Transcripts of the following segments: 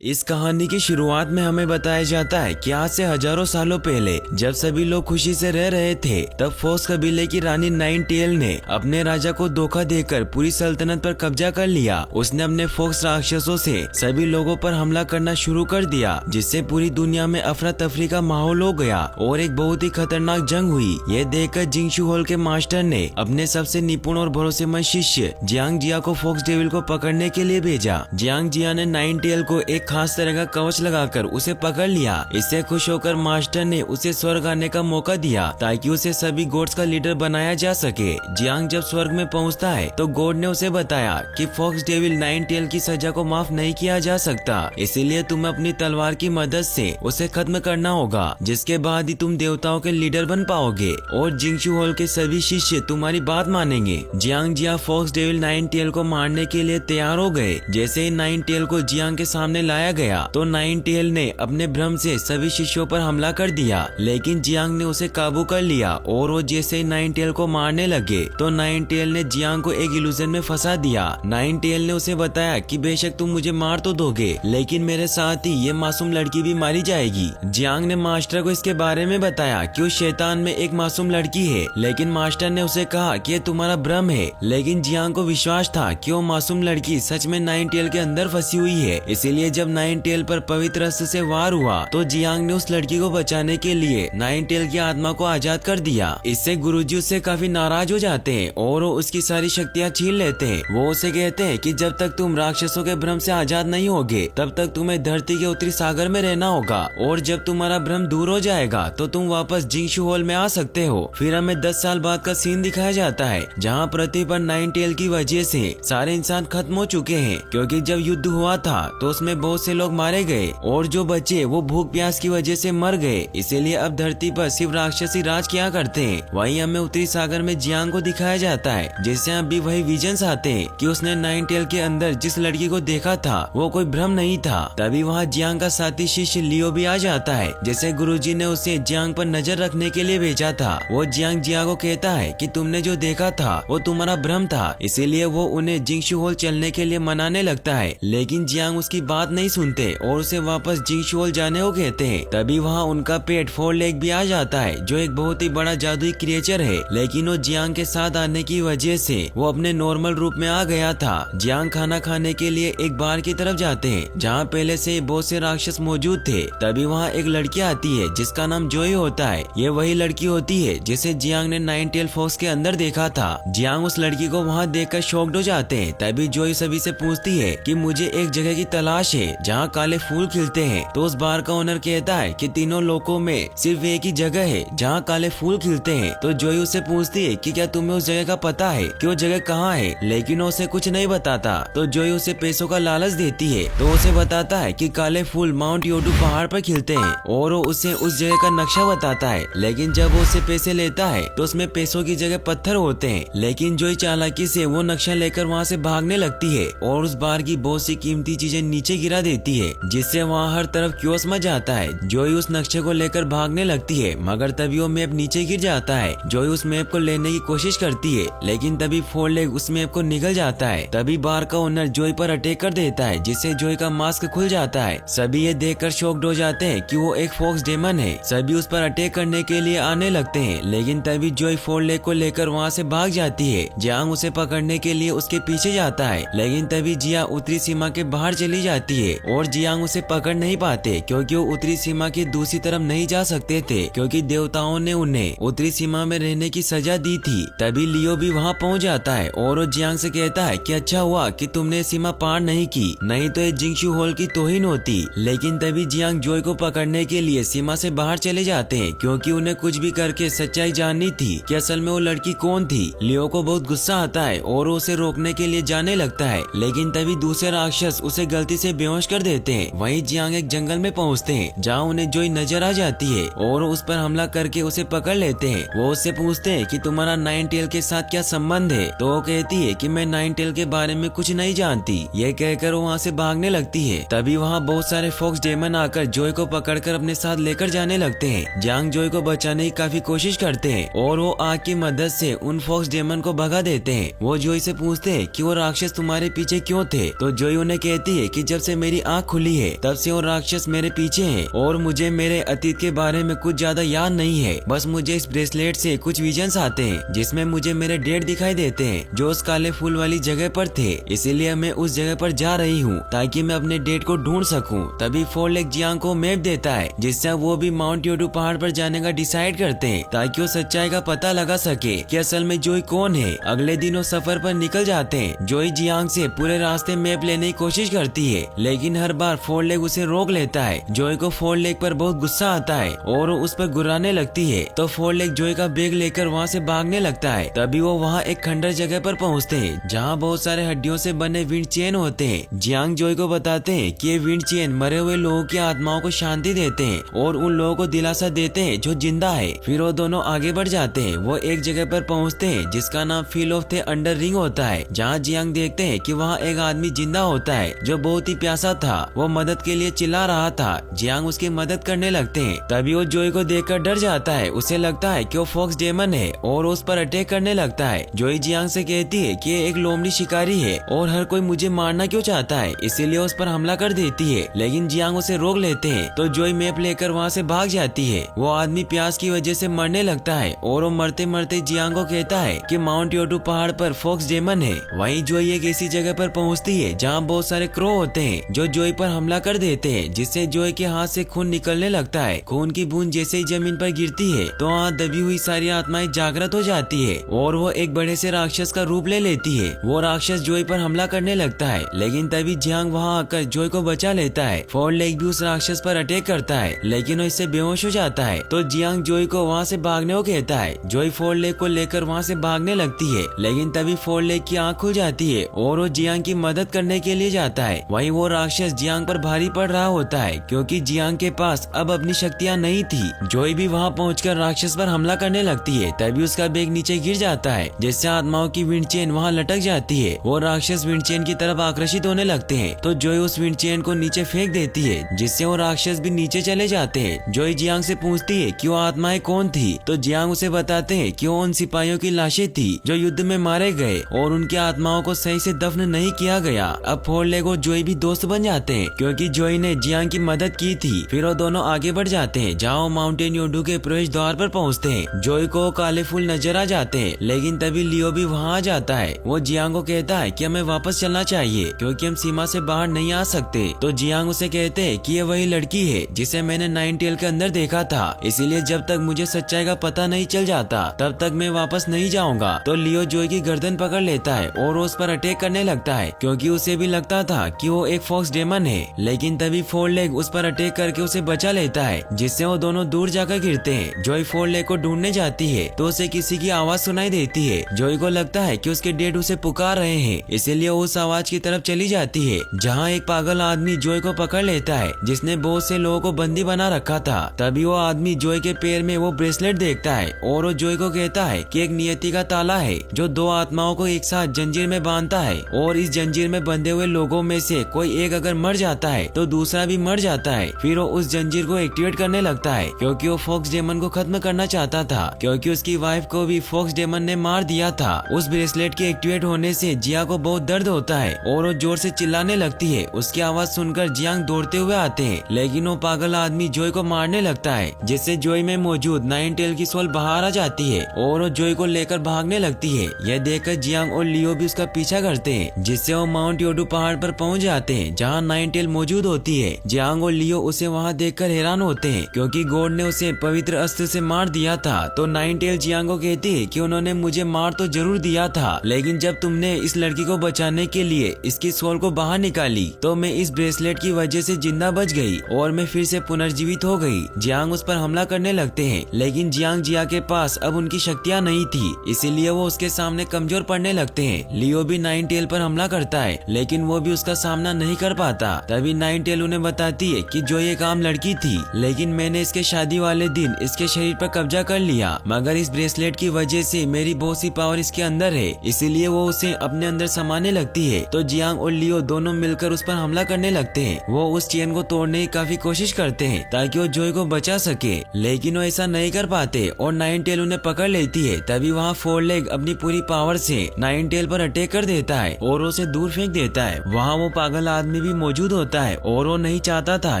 इस कहानी की शुरुआत में हमें बताया जाता है कि आज से हजारों सालों पहले जब सभी लोग खुशी से रह रहे थे, तब फॉक्स कबीले की रानी नाइन टेल ने अपने राजा को धोखा देकर पूरी सल्तनत पर कब्जा कर लिया। उसने अपने फॉक्स राक्षसों से सभी लोगों पर हमला करना शुरू कर दिया, जिससे पूरी दुनिया में अफरा तफरी का माहौल हो गया और एक बहुत ही खतरनाक जंग हुई। ये देखकर जिंगशू हॉल के मास्टर ने अपने सबसे निपुण और भरोसेमंद शिष्य जियांग जिया को फॉक्स डेविल को पकड़ने के लिए भेजा। जियांग जिया ने नाइन टेल को एक खास तरह का कवच लगाकर उसे पकड़ लिया। इससे खुश होकर मास्टर ने उसे स्वर्ग आने का मौका दिया ताकि उसे सभी गॉड्स का लीडर बनाया जा सके। जियांग जब स्वर्ग में पहुंचता है तो गॉड ने उसे बताया कि फॉक्स डेविल नाइन टेल की सजा को माफ नहीं किया जा सकता, इसीलिए तुम्हें अपनी तलवार की मदद से उसे खत्म करना होगा, जिसके बाद ही तुम देवताओं के लीडर बन पाओगे और जिंगशू हॉल के सभी शिष्य तुम्हारी बात मानेंगे। जियांग जिया फॉक्स डेविल नाइन टेल को मारने के लिए तैयार हो गए। जैसे ही नाइन टेल को जियांग के सामने लाया गया तो नाइन टेल ने अपने भ्रम से सभी शिष्यों पर हमला कर दिया, लेकिन जियांग ने उसे काबू कर लिया और वो जैसे ही नाइन टेल को मारने लगे तो नाइन टेल ने जियांग को एक इल्यूजन में फंसा दिया। नाइन टेल ने उसे बताया कि बेशक तुम मुझे मार तो दोगे, लेकिन मेरे साथ ही ये मासूम लड़की भी मारी जाएगी। जियांग ने मास्टर को इसके बारे में बताया कि उस शैतान में एक मासूम लड़की है, लेकिन मास्टर ने उसे कहा कि ये तुम्हारा भ्रम है। लेकिन जियांग को विश्वास था कि वो मासूम लड़की सच में नाइन टेल के अंदर फंसी हुई है। इसीलिए जब नाइन टेल पर पवित्र अस्त्र से वार हुआ तो जियांग ने उस लड़की को बचाने के लिए नाइन टेल की आत्मा को आजाद कर दिया। इससे गुरुजी उससे काफी नाराज हो जाते हैं और वो उसकी सारी शक्तियाँ छीन लेते हैं। वो उसे कहते हैं कि जब तक तुम राक्षसों के भ्रम से आजाद नहीं होगे तब तक तुम्हें धरती के उत्तरी सागर में रहना होगा, और जब तुम्हारा भ्रम दूर हो जाएगा तो तुम वापस जिंगशू हॉल में आ सकते हो। फिर हमें 10 साल बाद का सीन दिखाया जाता है जहाँ पृथ्वी पर नाइन टेल की वजह से सारे इंसान खत्म हो चुके हैं, क्योंकि जब युद्ध हुआ था तो उसमें बहुत से लोग मारे गए और जो बचे वो भूख प्यास की वजह से मर गए। इसीलिए अब धरती पर सिर्फ राक्षसी राज किया करते हैं। वहीं हमें उत्तरी सागर में जियांग को दिखाया जाता है, जिससे अभी वही विजन्स आते हैं कि उसने नाइन टेल के अंदर जिस लड़की को देखा था वो कोई भ्रम नहीं था। तभी वहाँ जियांग का साथी शिष्य लियो भी आ जाता है, जैसे गुरुजी ने उसे जियांग पर नजर रखने के लिए भेजा था। वो जियांग जिया को कहता है कि तुमने जो देखा था वो तुम्हारा भ्रम था, इसीलिए वो उन्हें जिंगशू हॉल चलने के लिए मनाने लगता है। लेकिन जियांग उसकी बात नहीं सुनते और उसे वापस जिंगशू हॉल जाने को कहते हैं। तभी वहाँ उनका पेट फोर लेग भी आ जाता है, जो एक बहुत ही बड़ा जादुई क्रिएचर है, लेकिन वो जियांग के साथ आने की वजह से वो अपने नॉर्मल रूप में आ गया था। जियांग खाना खाने के लिए एक बार की तरफ जाते हैं जहाँ पहले से बहुत से राक्षस मौजूद थे। तभी वहाँ एक लड़की आती है जिसका नाम जोई होता है। ये वही लड़की होती है जिसे जियांग ने नाइन टेल फॉक्स के अंदर देखा था। जियांग उस लड़की को वहाँ देखकर शॉक्ड हो जाते हैं। तभी जोई सभी से पूछती है कि मुझे एक जगह की तलाश है जहाँ काले फूल खिलते हैं। तो उस बार का ओनर कहता है कि तीनों लोकों में सिर्फ एक ही जगह है जहाँ काले फूल खिलते हैं। तो जोई उससे पूछती है कि क्या तुम्हें उस जगह का पता है कि वो जगह कहाँ है, लेकिन वो उसे कुछ नहीं बताता। तो जोई उसे पैसों का लालच देती है, तो उसे बताता है कि काले फूल माउंट योडू पहाड़ पर खिलते हैं और वो उसे उस जगह का नक्शा बताता है। लेकिन जब वो उससे पैसे लेता है तो उसमें पैसों की जगह पत्थर होते हैं। लेकिन जोई चालाकी से वो नक्शा लेकर वहाँ से भागने लगती है और उस बार की बहुत सी कीमती चीजें नीचे गिरा देती है, जिससे वहाँ हर तरफ क्योस मच जाता है। जोई उस नक्शे को लेकर भागने लगती है, मगर तभी वो मैप नीचे गिर जाता है। जोई उस मैप को लेने की कोशिश करती है, लेकिन तभी फोर लेग उस मैप को निगल जाता है। तभी बार का ओनर जोई पर अटैक कर देता है, जिससे जोई का मास्क खुल जाता है। सभी ये देखकर शॉक्ड हो जाते हैं कि वो एक फॉक्स डेमन है। सभी उस पर अटैक करने के लिए आने लगते हैं, लेकिन तभी जोई फोर लेग को लेकर वहाँ से भाग जाती है। जियांग उसे पकड़ने के लिए उसके पीछे जाता है, लेकिन तभी जिया उत्तरी सीमा के बाहर चली जाती है और जियांग उसे पकड़ नहीं पाते, क्योंकि वो उत्तरी सीमा की दूसरी तरफ नहीं जा सकते थे, क्योंकि देवताओं ने उन्हें उत्तरी सीमा में रहने की सजा दी थी। तभी लियो भी वहाँ पहुँच जाता है और वो जियांग से कहता है कि अच्छा हुआ कि तुमने सीमा पार नहीं की, नहीं तो ये जिंगशू हॉल की तौहीन होती। लेकिन तभी जियांग जोई को पकड़ने के लिए सीमा से बाहर चले जाते हैं, क्योंकि उन्हें कुछ भी करके सच्चाई जाननी थी कि असल में वो लड़की कौन थी। लियो को बहुत गुस्सा आता है और उसे रोकने के लिए जाने लगता है, लेकिन तभी दूसरे राक्षस उसे गलती से बेहोश कर देते हैं। वहीं जियांग एक जंगल में पहुंचते हैं जहां उन्हें जोई नजर आ जाती है और उस पर हमला करके उसे पकड़ लेते हैं। वो उससे पूछते हैं कि तुम्हारा नाइन टेल के साथ क्या संबंध है। तो वो कहती है कि मैं नाइन टेल के बारे में कुछ नहीं जानती। ये कहकर वो वहाँ से भागने लगती है। तभी वहाँ बहुत सारे फॉक्स डेमन आकर जोई को पकड़कर अपने साथ लेकर जाने लगते हैं। जियांग जोई को बचाने की काफी कोशिश करते हैं और वो आग की मदद से उन फॉक्स डेमन को भगा देते हैं। वो जोई से पूछते हैं कि वो राक्षस तुम्हारे पीछे क्यों थे। तो जोई उन्हें कहती है कि जब से मेरी आँख खुली है तब से वो राक्षस मेरे पीछे है और मुझे मेरे अतीत के बारे में कुछ ज्यादा याद नहीं है। बस मुझे इस ब्रेसलेट से कुछ विजन्स आते हैं जिसमें मुझे मेरे डेड दिखाई देते हैं जो उस काले फूल वाली जगह पर थे। इसीलिए मैं उस जगह पर जा रही हूँ ताकि मैं अपने डेड को ढूंढ सकूँ। तभी फोर लेग जियांग को मैप देता है जिससे वो भी माउंट योडू पहाड़ पर जाने का डिसाइड करते हैं ताकि वो सच्चाई का पता लगा सके कि असल में जोई कौन है। अगले दिन वो सफर पर निकल जाते हैं। जोई जियांग से पूरे रास्ते मैप लेने की कोशिश करती है लेकिन हर बार फोर लेग उसे रोक लेता है। जोई को फोर लेग पर बहुत गुस्सा आता है और उस पर गुर्राने लगती है तो फोर लेग जोई का बैग लेकर वहाँ से भागने लगता है। तभी वो वहाँ एक खंडर जगह पर पहुँचते हैं जहाँ बहुत सारे हड्डियों से बने विंड चेन होते हैं। जियांग जोई को बताते हैं कि ये विंड चेन मरे हुए लोगों की आत्माओं को शांति देते हैं और उन लोगों को दिलासा देते हैं जो जिंदा है। फिर वो दोनों आगे बढ़ जाते हैं। वो एक जगह पर पहुँचते हैं जिसका नाम feel of the under ring होता है जहाँ जियांग देखते हैं कि वहाँ एक आदमी जिंदा होता है जो बहुत ही प्यासा था। वो मदद के लिए चिल्ला रहा था। जियांग उसकी मदद करने लगते हैं। तभी वो जोई को देखकर डर जाता है। उसे लगता है कि वो फॉक्स डेमन है और उस पर अटैक करने लगता है। जोई जियांग से कहती है कि एक लोमड़ी शिकारी है और हर कोई मुझे मारना क्यों चाहता है, इसीलिए उस पर हमला कर देती है। लेकिन जियांग उसे रोक लेते हैं तो जोई मैप लेकर वहाँ से भाग जाती है। वो आदमी प्यास की वजह से मरने लगता है और वो मरते मरते जियांग को कहता है कि माउंट योडू पहाड़ पर फॉक्स डेमन है। वहीं जोई एक ऐसी जगह पर पहुँचती है जहाँ बहुत सारे क्रो होते हैं जो जोई पर हमला कर देते हैं जिससे जोई के हाथ से खून निकलने लगता है। खून की बूंद जैसे ही जमीन पर गिरती है तो वहाँ दबी हुई सारी आत्माएं जागृत हो जाती है और वो एक बड़े से राक्षस का रूप ले लेती है। वो राक्षस जोई पर हमला करने लगता है लेकिन तभी जियांग वहाँ आकर जोई को बचा लेता है। फोर लेग भी उस राक्षस पर अटैक करता है लेकिन वो इससे बेहोश हो जाता है तो जियांग जोई को वहाँ से भागने को कहता है। जोई फोर लेग को लेकर वहाँ से भागने लगती है लेकिन तभी फोर लेग की आँख खुल जाती है और वो जियांग की मदद करने के लिए जाता है। वहीं वो राक्षस जियांग पर भारी पड़ रहा होता है क्योंकि जियांग के पास अब अपनी शक्तियाँ नहीं थी। जोई भी वहाँ पहुंचकर राक्षस पर हमला करने लगती है। तभी उसका बैग नीचे गिर जाता है जिससे आत्माओं की विंड चेन वहाँ लटक जाती है। वो राक्षस विंड चेन की तरफ आकर्षित होने लगते हैं तो जोई उस विंड चेन को नीचे फेंक देती है जिससे वो राक्षस भी नीचे चले जाते हैं। जोई जियांग से पूछती है कि वो आत्माएं कौन थी तो जियांग उसे बताते हैं कि वो उन सिपाहियों की लाशें थी जो युद्ध में मारे गए और उनकी आत्माओं को सही से दफन नहीं किया गया। अब फोर लेग और जोई भी दोस्त बन जाते हैं क्योंकि जोई ने जियांग की मदद की थी। फिर वो दोनों आगे बढ़ जाते हैं जहाँ वो माउंटेन योडू के प्रवेश द्वार पर पहुँचते हैं। जोई को काले फूल नजर आ जाते हैं लेकिन तभी लियो भी वहाँ आ जाता है। वो जियांग को कहता है कि हमें वापस चलना चाहिए क्योंकि हम सीमा से बाहर नहीं आ सकते। तो जियांग उसे कहते हैं कि ये वही लड़की है जिसे मैंने नाइन टेल के अंदर देखा था, इसीलिए जब तक मुझे सच्चाई का पता नहीं चल जाता तब तक मैं वापस नहीं जाऊंगा। तो लियो जोई की गर्दन पकड़ लेता है और उस पर अटैक करने लगता है क्योंकि उसे भी लगता था कि वो एक फॉक्स डेमन है। लेकिन तभी फोर लेग उस पर अटैक करके उसे बचा लेता है जिससे वो दोनों दूर जाकर गिरते हैं। जोई फोर लेग को ढूंढने जाती है तो उसे किसी की आवाज सुनाई देती है। जोई को लगता है कि उसके डेड उसे पुकार रहे हैं, इसीलिए वो उस आवाज की तरफ चली जाती है जहाँ एक पागल आदमी जोई को पकड़ लेता है जिसने बहुत से लोगों को बंदी बना रखा था। तभी वो आदमी जोई के पैर में वो ब्रेसलेट देखता है और वो जोई को कहता है कि एक नियति का ताला है जो दो आत्माओं को एक साथ जंजीर में बांधता है और इस जंजीर में बंधे हुए लोगों में से कोई एक अगर मर जाता है तो दूसरा भी मर जाता है। फिर वो उस जंजीर को एक्टिवेट करने लगता है क्योंकि वो फॉक्स डेमन को खत्म करना चाहता था क्योंकि उसकी वाइफ को भी फॉक्स डेमन ने मार दिया था। उस ब्रेसलेट के एक्टिवेट होने से जिया को बहुत दर्द होता है और वो जोर से चिल्लाने लगती है। उसकी आवाज सुनकर जियांग दौड़ते हुए आते हैं लेकिन वो पागल आदमी जोई को मारने लगता है जिससे जोई में मौजूद नाइन टेल की सोल बाहर आ जाती है और वो जोई को लेकर भागने लगती है। यह देखकर जियांग और लियो भी उसका पीछा करते हैं जिससे वो माउंट योडू पहाड़ पर पहुंच जाते हैं जहां नाइन टेल मौजूद होती है। जियांग और लियो उसे वहां देखकर हैरान होते हैं क्योंकि गॉड ने उसे पवित्र अस्त्र से मार दिया था। तो नाइन टेल जियांग को कहती है कि उन्होंने मुझे मार तो जरूर दिया था लेकिन जब तुमने इस लड़की को बचाने के लिए इसकी सोल को बाहर निकाली तो मैं इस ब्रेसलेट की वजह से जिंदा बच गई और मैं फिर से पुनर्जीवित हो गई। जियांग उस पर हमला करने लगते हैं लेकिन जियांग जिया के पास अब उनकी शक्तियाँ नहीं थी, इसीलिए वो उसके सामने कमजोर पड़ने लगते हैं। लियो भी नाइन टेल पर हमला करता है लेकिन वो भी उसका सामना नहीं कर पाता। तभी नाइन टेल उन्हें बताती है कि जो ये काम लड़की थी लेकिन मैंने इसके शादी वाले दिन इसके शरीर पर कब्जा कर लिया, मगर इस ब्रेसलेट की वजह से मेरी बहुत सी पावर इसके अंदर है, इसीलिए वो उसे अपने अंदर समाने लगती है। तो जियांग और लियो दोनों मिलकर उस पर हमला करने लगते हैं। वो उस चेन को तोड़ने की काफी कोशिश करते हैं ताकि वो जोई को बचा सके लेकिन वो ऐसा नहीं कर पाते और नाइन टेल उन्हें पकड़ लेती है। तभी वहाँ फोर लेग अपनी पूरी पावर से नाइन टेल पर अटैक कर देता है और उसे दूर फेंक देता है। वहाँ वो पागल आदमी आदमी भी मौजूद होता है और वो नहीं चाहता था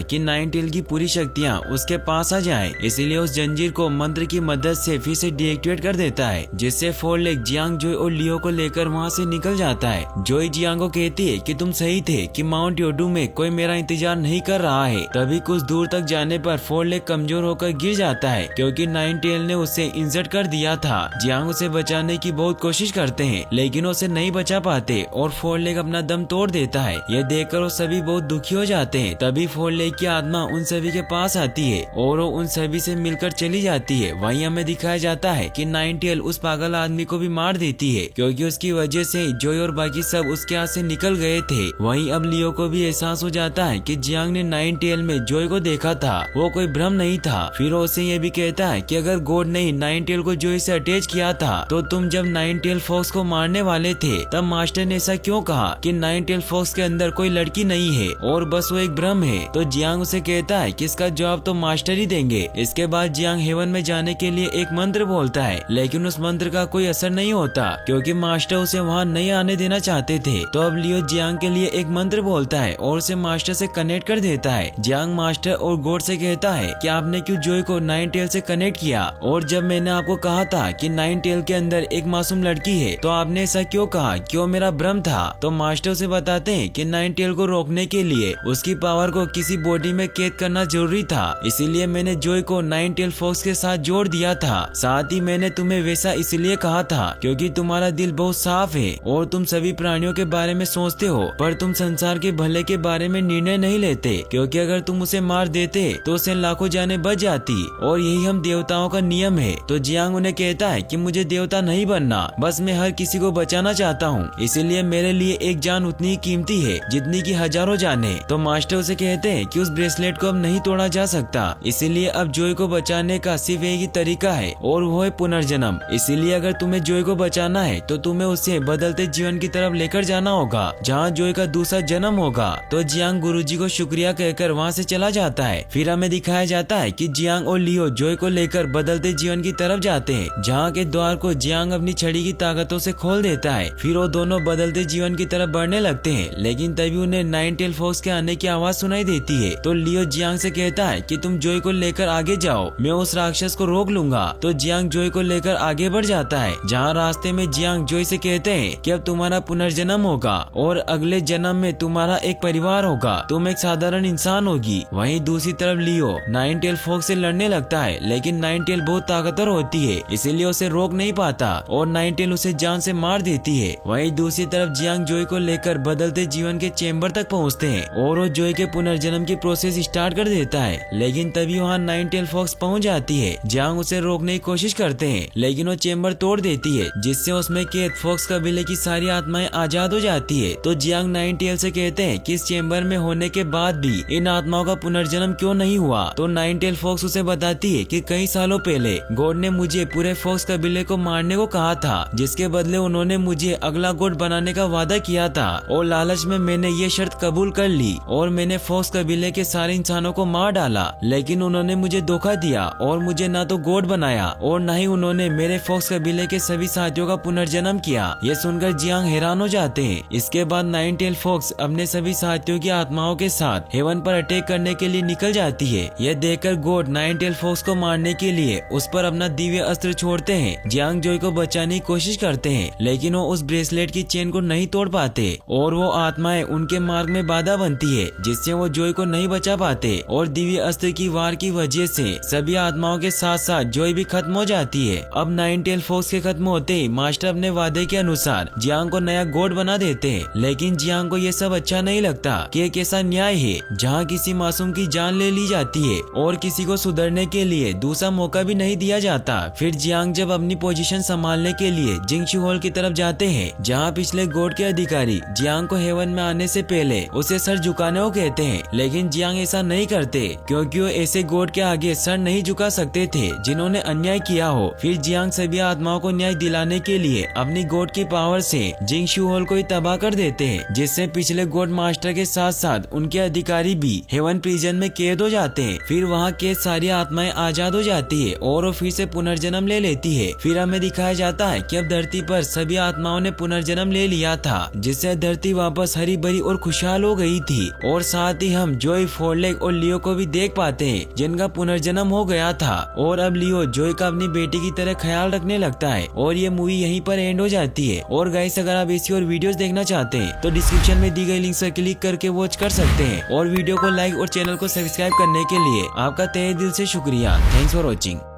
कि नाइन टेल की पूरी शक्तियाँ उसके पास आ जाएं, इसीलिए उस जंजीर को मंत्र की मदद से फिर से डीएक्टिवेट कर देता है, जिससे फोर लेग जियांग, जोई और लियो को लेकर वहाँ से निकल जाता है। जोई जियांग को कहती है कि तुम सही थे कि माउंट योडू में कोई मेरा इंतजार नहीं कर रहा है। तभी कुछ दूर तक जाने पर फोर लेग कमजोर होकर गिर जाता है क्योंकि नाइन टेल ने उसे इंजर्ड कर दिया था। जियांग उसे बचाने की बहुत कोशिश करते हैं लेकिन उसे नहीं बचा पाते और फोर लेग अपना दम तोड़ देता है। यह देखकर वो सभी बहुत दुखी हो जाते हैं। तभी फोर लेग की आत्मा उन सभी के पास आती है और वो उन सभी से मिलकर चली जाती है। वहीं हमें दिखाया जाता है कि नाइन टेल उस पागल आदमी को भी मार देती है क्योंकि उसकी वजह से जोई और बाकी सब उसके हाथ से निकल गए थे। वहीं अब लियो को भी एहसास हो जाता है कि जियांग ने नाइन टेल में जोई को देखा था, वो कोई भ्रम नहीं था। फिर वो उसे ये भी कहता है कि अगर गॉड ने नाइन टेल को जोई से अटैच किया था तो तुम जब नाइन टेल फॉक्स को मारने वाले थे तब मास्टर ने ऐसा क्यों कहा कि नाइन टेल फॉक्स के अंदर कोई लड़की नहीं है और बस वो एक भ्रम है। तो जियांग उसे कहता है कि इसका जवाब तो मास्टर ही देंगे। इसके बाद जियांग हेवन में जाने के लिए एक मंत्र बोलता है लेकिन उस मंत्र का कोई असर नहीं होता क्योंकि मास्टर उसे वहाँ नहीं आने देना चाहते थे। तो अब लियो जियांग के लिए एक मंत्र बोलता है और उसे मास्टर से कनेक्ट कर देता है। जियांग मास्टर और गॉड से कहता है कि आपने क्यों जोई को नाइन टेल से कनेक्ट किया, और जब मैंने आपको कहा था कि नाइन टेल के अंदर एक मासूम लड़की है तो आपने ऐसा क्यों कहा, क्यों मेरा भ्रम था। तो मास्टर उसे बताते हैं कि नाइन टेल को रोकने के लिए उसकी पावर को किसी बॉडी में कैद करना जरूरी था, इसीलिए मैंने जोई को नाइन टेल फॉक्स के साथ जोड़ दिया था। साथ ही मैंने तुम्हें वैसा इसलिए कहा था क्योंकि तुम्हारा दिल बहुत साफ है और तुम सभी प्राणियों के बारे में सोचते हो पर तुम संसार के भले के बारे में निर्णय नहीं लेते, क्योंकि अगर तुम उसे मार देते तो उसे लाखों जानें बच जाती और यही हम देवताओं का नियम है। तो जियांग उन्हें कहता है कि मुझे देवता नहीं बनना, बस मैं हर किसी को बचाना चाहता हूँ, इसीलिए मेरे लिए एक जान उतनी ही कीमती है जितनी की हजारों जानें। तो मास्टर उसे कहते हैं कि उस ब्रेसलेट को अब नहीं तोड़ा जा सकता, इसीलिए अब जोई को बचाने का सिर्फ एक ही तरीका है और वो है पुनर्जन्म। इसीलिए अगर तुम्हें जोई को बचाना है तो तुम्हें उसे बदलते जीवन की तरफ लेकर जाना होगा जहाँ जोई का दूसरा जन्म होगा। तो जियांग गुरुजी को शुक्रिया कहकर वहाँ से चला जाता है। फिर हमें दिखाया जाता है कि जियांग और लियो जोई को लेकर बदलते जीवन की तरफ जाते हैं, जहाँ के द्वार को जियांग अपनी छड़ी की ताकतों से खोल देता है। फिर वो दोनों बदलते जीवन की तरफ बढ़ने लगते हैं, लेकिन तभी उन्हें नाइन टेल फॉक्स के आने की आवाज सुनाई देती है। तो लियो जियांग से कहता है कि तुम जोई को लेकर आगे जाओ, मैं उस राक्षस को रोक लूंगा। तो जियांग जोई को लेकर आगे बढ़ जाता है, जहाँ रास्ते में जियांग जोई से कहते हैं कि अब तुम्हारा पुनर्जन्म होगा और अगले जन्म में तुम्हारा एक परिवार होगा, तुम एक साधारण इंसान होगी। वहीं दूसरी तरफ लियो नाइन टेल फॉक्स से लड़ने लगता है, लेकिन नाइन टेल बहुत ताकतवर होती है इसीलिए उसे रोक नहीं पाता और नाइन टेल उसे जान से मार देती है। वहीं दूसरी तरफ जियांग जोई को लेकर बदलते जीवन के चेम्बर तक पहुँचते हैं और वो जोई के पुनर्जन्म की प्रोसेस स्टार्ट कर देता है, लेकिन तभी वहाँ नाइन टेल फॉक्स पहुँच जाती है। जियांग उसे रोकने की कोशिश करते हैं लेकिन वो चेम्बर तोड़ देती है, जिससे उसमें कैद फॉक्स कबीले की सारी आत्माएं आजाद हो जाती है। तो जियांग नाइन टेल से कहते हैं कि इस चेम्बर में होने के बाद भी इन आत्माओं का पुनर्जन्म क्यों नहीं हुआ। तो नाइन टेल फॉक्स उसे बताती है कि कई सालों पहले गॉड ने मुझे पूरे फॉक्स कबीले को मारने को कहा था, जिसके बदले उन्होंने मुझे अगला गॉड बनाने का वादा किया था और लालच में मैंने ये शर्त कबूल कर ली और मैंने फॉक्स कबीले के सारे इंसानों को मार डाला, लेकिन उन्होंने मुझे धोखा दिया और मुझे ना तो गॉड बनाया और न ही उन्होंने मेरे फॉक्स कबीले के सभी साथियों का पुनर्जन्म किया। ये सुनकर जियांग हैरान हो जाते हैं। इसके बाद नाइन टेल फॉक्स अपने सभी साथियों की आत्माओं के साथ हेवन पर अटैक करने के लिए निकल जाती है। यह देखकर गॉड नाइन टेल फॉक्स को मारने के लिए उस पर अपना दिव्य अस्त्र छोड़ते हैं। जियांग जोई को बचाने की कोशिश करते हैं, लेकिन वो उस ब्रेसलेट की चेन को नहीं तोड़ पाते और वो आत्माएं उनके मार्ग में बाधा बनती है, जिससे वो जोई को नहीं बचा पाते और दिव्य अस्त्र की वार की वजह से सभी आत्माओं के साथ साथ जोई भी खत्म हो जाती है। अब नाइन टेल फॉक्स के खत्म होते ही मास्टर अपने वादे के अनुसार जियांग को नया गॉड बना देते हैं, लेकिन जियांग को ये सब अच्छा नहीं लगता कि एक ऐसा न्याय है जहाँ किसी मासूम की जान ले ली जाती है और किसी को सुधरने के लिए दूसरा मौका भी नहीं दिया जाता। फिर जियांग जब अपनी पोजीशन संभालने के लिए जिंगशू हॉल की तरफ जाते हैं, जहाँ पिछले गॉड के अधिकारी जियांग को हेवन में आने से पहले उसे सर झुकाने को कहते हैं, लेकिन जियांग ऐसा नहीं करते क्योंकि वो ऐसे गॉड के आगे सर नहीं झुका सकते थे जिन्होंने अन्याय किया हो। फिर जियांग सभी आत्माओं को न्याय दिलाने के लिए अपनी गॉड की पावर से जिंगशू हॉल को ही तबाह कर देते हैं, जिससे पिछले गॉड मास्टर के साथ साथ उनके अधिकारी भी हेवन प्रिजन में कैद हो जाते हैं। फिर वहाँ कैद सारी आत्माएं आजाद हो जाती है और वो फिर से पुनर्जन्म ले लेती है। फिर हमें दिखाया जाता है कि अब धरती पर सभी आत्माओं ने पुनर्जन्म ले लिया था, जिससे धरती वापस हरी भरी और खुशहाल हो गई थी। और साथ ही हम जोई, फोरलेग और लियो को भी देख पाते हैं जिनका पुनर्जन्म हो गया था। और अब लियो जोई का अपनी बेटी की तरह ख्याल रखने लगता है और ये मूवी यहीं पर एंड हो जाती है। और गाइस अगर आप ऐसी और वीडियोस देखना चाहते हैं तो डिस्क्रिप्शन में दी गई लिंक पर क्लिक करके वॉच कर सकते हैं। और वीडियो को लाइक और चैनल को सब्सक्राइब करने के लिए आपका तहे दिल से शुक्रिया। Thanks for watching.